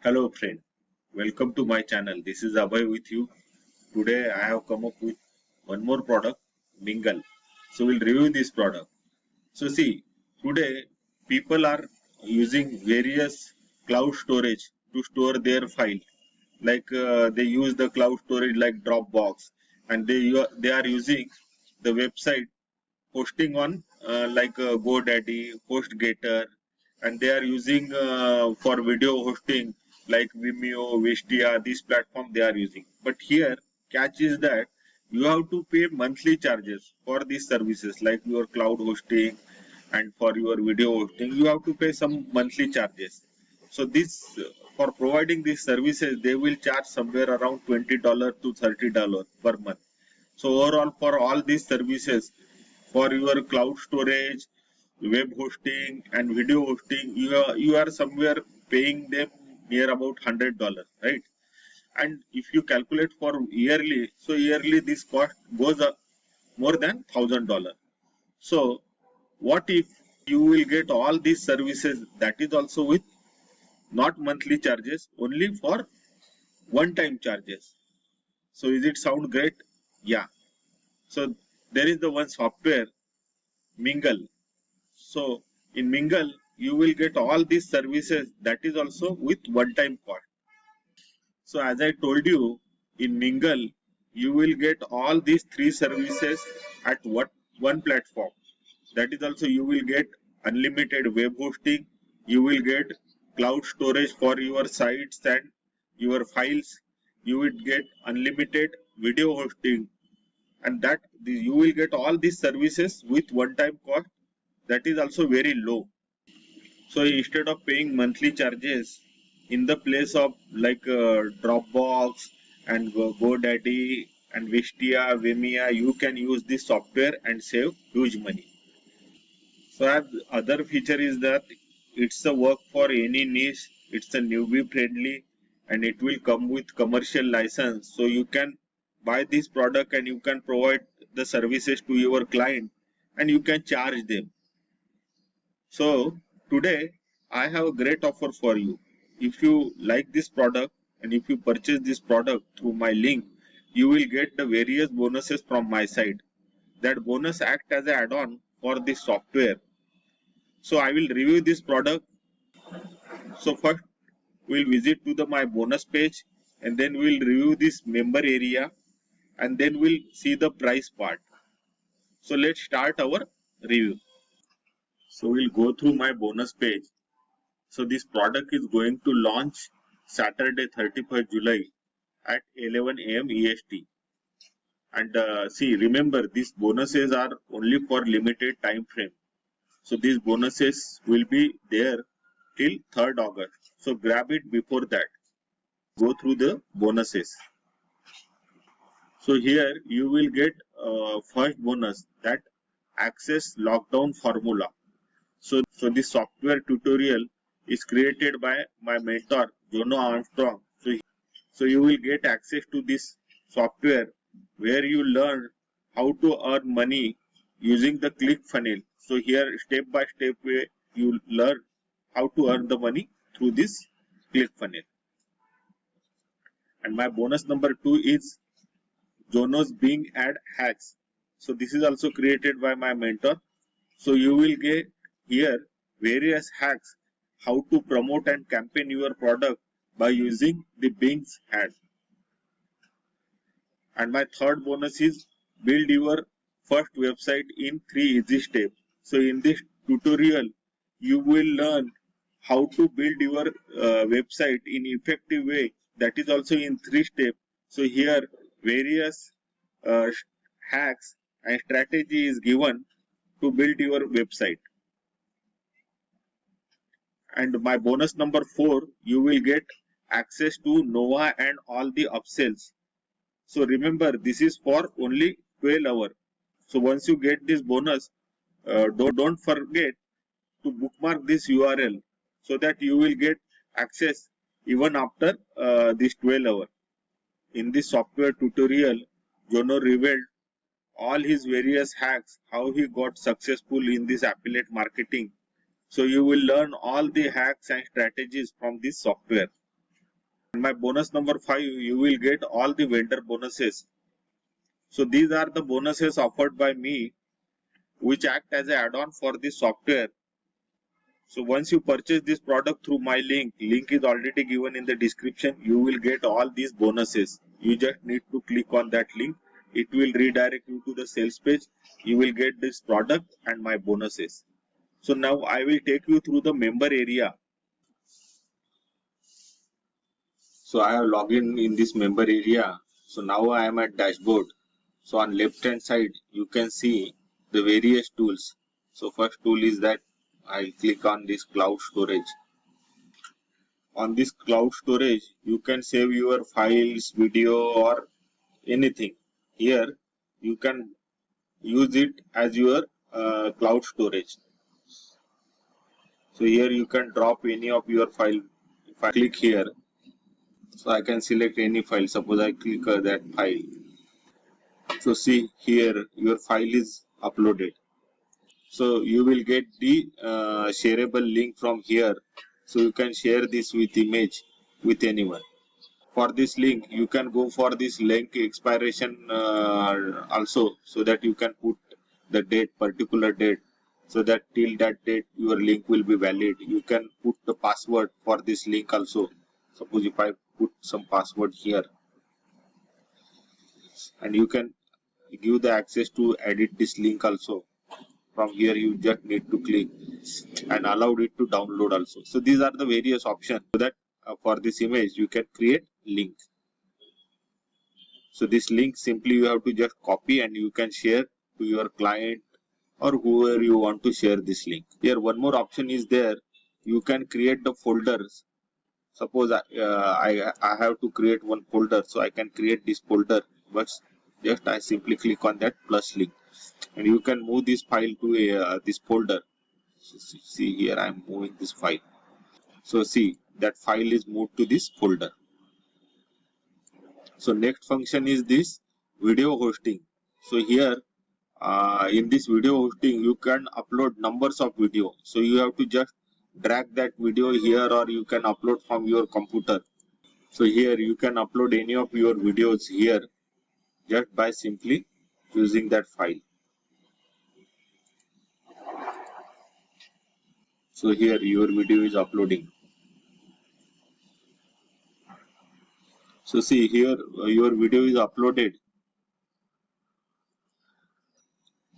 Hello friend, welcome to my channel. This is Abhay with you. Today I have come up with one more product, Mingle. So we'll review this product. So see, today people are using various cloud storage to store their file. Like they use the cloud storage like Dropbox, and they are using the website hosting on GoDaddy, HostGator, and they are using for video hosting like Vimeo, Wistia, this platform they are using. But here, catch is that you have to pay monthly charges for these services like your cloud hosting and for your video hosting. You have to pay some monthly charges. So this for providing these services, they will charge somewhere around $20 to $30 per month. So overall, for all these services, for your cloud storage, web hosting, and video hosting, you are somewhere paying them near about $100, right? And if you calculate for yearly, so yearly this cost goes up more than $1,000. So what if you will get all these services that is also with not monthly charges, only for one-time charges? So is it sound great? Yeah. So there is the one software Mingle. So in Mingle, you will get all these services that is also with one-time cost. So as I told you, in Mingle, you will get all these three services at one platform. That is also you will get unlimited web hosting, you will get cloud storage for your sites and your files, you will get unlimited video hosting, and you will get all these services with one-time cost that is also very low. So instead of paying monthly charges in the place of like Dropbox and GoDaddy and Wistia, Vimeo, you can use this software and save huge money. So other feature is that it's a work for any niche, it's a newbie friendly, and it will come with commercial license. So you can buy this product and you can provide the services to your client and you can charge them. So today I have a great offer for you. If you like this product and if you purchase this product through my link, you will get the various bonuses from my side. That bonus act as an add-on for this software. So I will review this product. So first we'll visit to the my bonus page and then we'll review this member area and then we'll see the price part. So let's start our review. So we'll go through my bonus page. So this product is going to launch Saturday 31st July at 11 a.m. EST. And see, remember these bonuses are only for limited time frame. So these bonuses will be there till 3rd August. So grab it before that. Go through the bonuses. So here you will get first bonus, that access lockdown formula. So this software tutorial is created by my mentor Jono Armstrong. So you will get access to this software where you learn how to earn money using the ClickFunnels. So here step by step way you learn how to earn the money through this ClickFunnels. And my bonus number 2 is Jono's Bing Ad Hacks. So this is also created by my mentor. So you will get here various hacks how to promote and campaign your product by using the Bing's ad. And my third bonus is build your first website in 3 easy steps. So in this tutorial, you will learn how to build your website in effective way. That is also in 3 steps. So here various hacks and strategy is given to build your website. And my bonus number 4, you will get access to Nova and all the upsells. So remember, this is for only 12 hours. So once you get this bonus, don't forget to bookmark this URL so that you will get access even after this 12 hours. In this software tutorial, Jono revealed all his various hacks, how he got successful in this affiliate marketing. So you will learn all the hacks and strategies from this software. And my bonus number 5, you will get all the vendor bonuses. So these are the bonuses offered by me, which act as an add-on for this software. So once you purchase this product through my link is already given in the description, you will get all these bonuses. You just need to click on that link. It will redirect you to the sales page. You will get this product and my bonuses. So now I will take you through the member area. So I have logged in this member area. So now I am at dashboard. So on left hand side, you can see the various tools. So first tool is that I'll click on this cloud storage. On this cloud storage, you can save your files, video or anything. Here you can use it as your cloud storage. So here you can drop any of your file. If I click here, so I can select any file. Suppose I click that file. So see here your file is uploaded. So you will get the shareable link from here. So you can share this with image with anyone. For this link, you can go for this link expiration also, so that you can put the date, particular date, so that till that date your link will be valid. You can put the password for this link also. Suppose if I put some password here, and you can give the access to edit this link also. From here you just need to click and allow it to download also. So these are the various options, so that for this image you can create link. So this link simply you have to just copy and you can share to your client or whoever you want to share this link. Here one more option is there. You can create the folders. Suppose I have to create one folder, so I can create this folder, but just I simply click on that plus link and you can move this file to this folder. So see here I am moving this file. So see that file is moved to this folder. So next function is this video hosting. So here in this video hosting you can upload numbers of video. So you have to just drag that video here, or you can upload from your computer. So here you can upload any of your videos here just by simply using that file. So here your video is uploading. So see here your video is uploaded.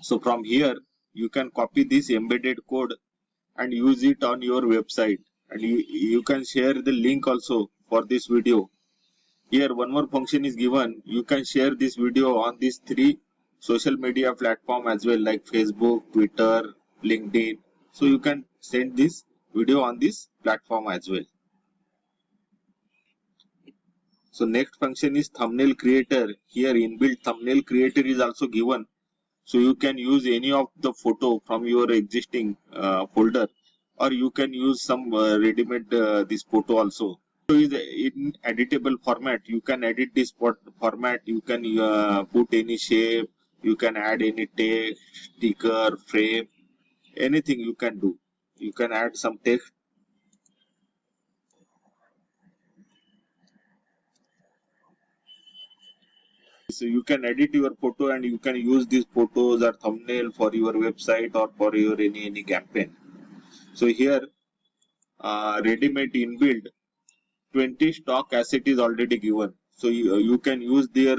So from here you can copy this embedded code and use it on your website, and you can share the link also for this video. Here one more function is given. You can share this video on these 3 social media platform as well, like Facebook, Twitter, LinkedIn. So you can send this video on this platform as well. So next function is thumbnail creator. Here inbuilt thumbnail creator is also given. So you can use any of the photo from your existing folder, or you can use some ready-made this photo also. So is in editable format. You can edit this format. You can put any shape. You can add any text, sticker, frame, anything you can do. You can add some text. So you can edit your photo and you can use these photos or thumbnail for your website or for your any campaign. So here ready-made inbuilt 20 stock asset is already given. So you can use their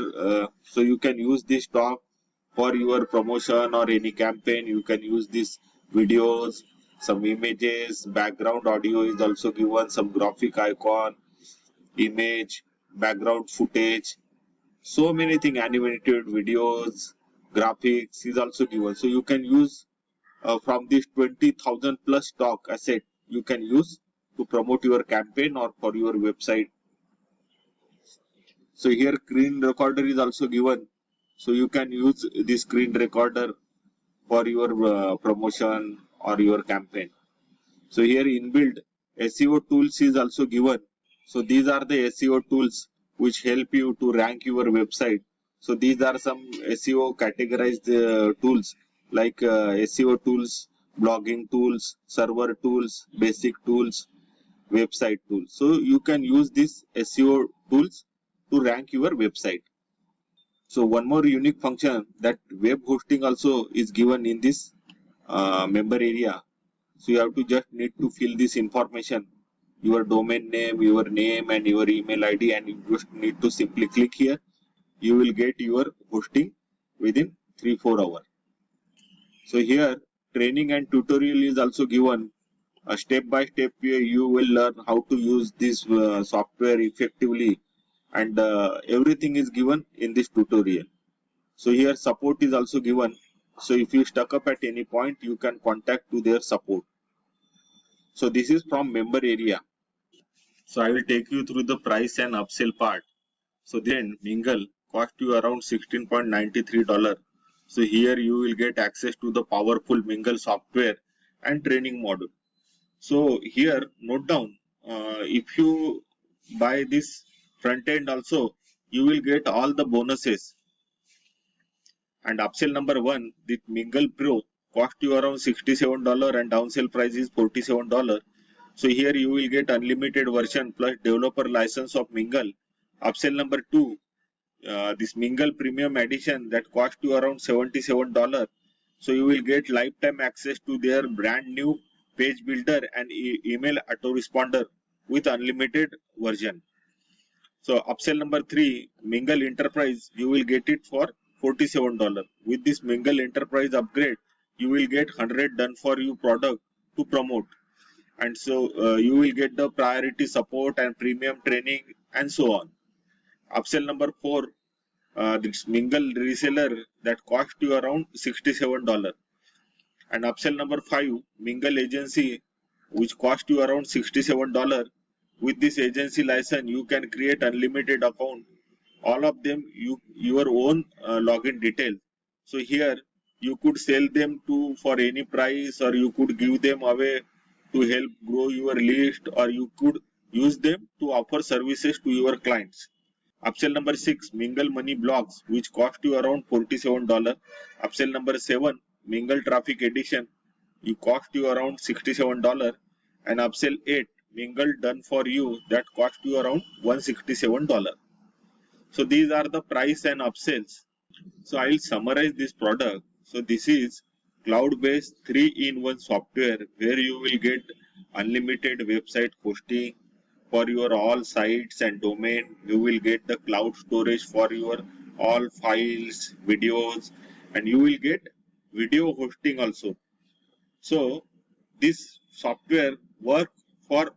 so you can use this stock for your promotion or any campaign. You can use these videos, some images, background audio is also given, some graphic icon, image, background footage, so many things, animated videos, graphics is also given. So you can use from this 20,000 plus stock asset you can use to promote your campaign or for your website. So here screen recorder is also given. So you can use this screen recorder for your promotion or your campaign. So here inbuilt SEO tools is also given. So these are the SEO tools which help you to rank your website. So these are some SEO categorized tools like SEO tools, blogging tools, server tools, basic tools, website tool. So you can use this SEO tools to rank your website. So one more unique function, that web hosting also is given in this member area. So you have to just need to fill this information, your domain name, your name and your email ID, and you just need to simply click here. You will get your hosting within 3-4 hours. So here training and tutorial is also given. A step by step you will learn how to use this software effectively, and everything is given in this tutorial. So here support is also given. So if you stuck up at any point, you can contact to their support. So this is from member area. So I will take you through the price and upsell part. So then Mingle cost you around $16.93. So here you will get access to the powerful Mingle software and training module. So here note down, if you buy this front end also, you will get all the bonuses. And upsell number 1, the Mingle Pro cost you around $67 and downsell price is $47. So here you will get unlimited version plus developer license of Mingle. Upsell number 2, this Mingle Premium Edition that cost you around $77. So you will get lifetime access to their brand new page builder and email autoresponder with unlimited version. So upsell number 3, Mingle Enterprise, you will get it for $47. With this Mingle Enterprise upgrade, you will get 100 done for you product to promote. And so you will get the priority support and premium training and so on. Upsell number 4, this Mingle reseller that cost you around $67. And upsell number 5, Mingle agency, which cost you around $67. With this agency license, you can create unlimited account. All of them your own login details. So here you could sell them to for any price, or you could give them away to help grow your list, or you could use them to offer services to your clients. Upsell number 6, Mingle Money Blocks, which cost you around $47. Upsell number 7, Mingle Traffic Edition, it cost you around $67. And upsell 8, Mingle Done for You, that cost you around $167. So these are the price and upsells. So I will summarize this product. So this is cloud-based 3-in-1 software where you will get unlimited website hosting for your all sites and domain. You will get the cloud storage for your all files, videos, and you will get video hosting also. So this software work for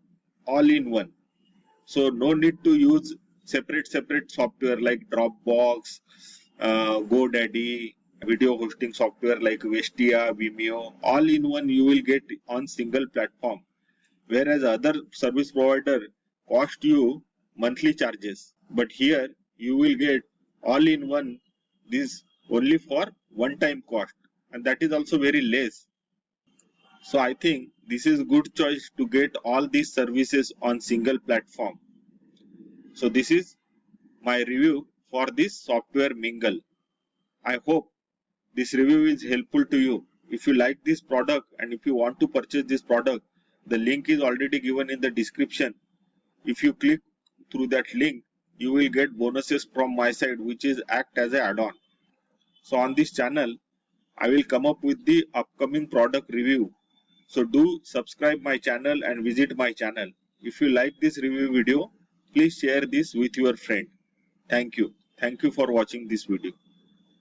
all in one. So no need to use separate software like Dropbox, GoDaddy, video hosting software like Vestia, Vimeo. All in one you will get on single platform. Whereas other service provider cost you monthly charges, but here you will get all in one, this only for one time cost, and that is also very less. So I think this is good choice to get all these services on single platform. So this is my review for this software Mingle. I hope this review is helpful to you. If you like this product and if you want to purchase this product, the link is already given in the description. If you click through that link, you will get bonuses from my side, which is act as an add-on. So on this channel, I will come up with the upcoming product review. So do subscribe my channel and visit my channel. If you like this review video, please share this with your friend. Thank you. Thank you for watching this video.